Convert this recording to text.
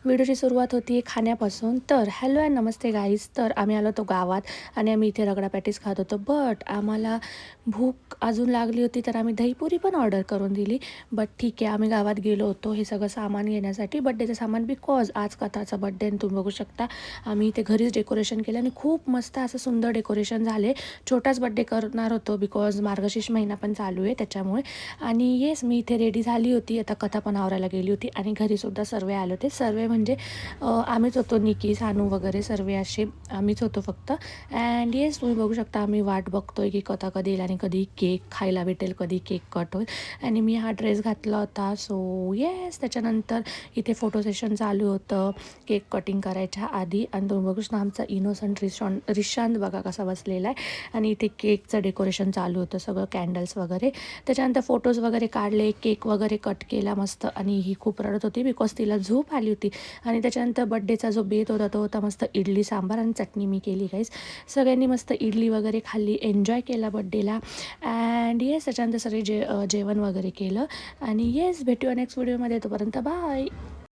व्हिडिओची सुरुवात होती खाण्यापासून. तर हॅलो अँड नमस्ते गाईज. तर आम्ही आलो होतो गावात आणि आम्ही इथे रगडा पॅटीस खात होतो. बट आम्हाला भूक अजून लागली होती, तर आम्ही दहीपुरी पण ऑर्डर करून दिली. बट ठीक आहे, आम्ही गावात गेलो होतो हे सगळं सामान घेण्यासाठी, बड्डेचं सामान. बिकॉज आज कथाचा बड्डे आणि तुम्ही बघू शकता आम्ही इथे घरीच डेकोरेशन केलं आणि खूप मस्त असं सुंदर डेकोरेशन झाले. छोटाच बड्डे करणार होतो बिकॉज मार्गशीर्ष महिना पण चालू आहे त्याच्यामुळे. आणि येस, मी इथे रेडी झाली होती. आता कथा पण आवरायला गेली होती आणि घरीसुद्धा सर्व आले होते. सर्व म्हणजे आम्हीच होतो, निकी, सानू वगैरे सर्व असे आम्हीच होतो फक्त. अँड येस, तुम्ही बघू शकता आम्ही वाट बघतोय की कथा कधी येईल आणि कधी केक खायला भेटेल, कधी केक कट होईल. आणि मी हा ड्रेस घातला होता. सो येस, त्याच्यानंतर इथे फोटो सेशन चालू होतं केक कटिंग करायच्या आधी. आणि तुम्ही बघू शकता आमचा इनोसंट रिशांत बघा कसा बसलेला आहे. आणि इथे केकचं डेकोरेशन चालू होतं, सगळं कॅन्डल्स वगैरे. त्याच्यानंतर फोटोज वगैरे काढले, केक वगैरे कट केला मस्त. आणि ही खूप रडत होती बिकॉज तिला झोप आली होती. आणि त्याच्यानंतर बड्डेचा जो बेत होता तो होता मस्त इडली सांबार आणि चटणी मी केली गाईस. सगळ्यांनी मस्त इडली वगैरे खाल्ली, एन्जॉय केला बड्डेला. अँड येस, त्याच्यानंतर सगळे जेवण वगैरे केलं. आणि येस, भेटूया नेक्स्ट व्हिडिओमध्ये. तोपर्यंत बाय.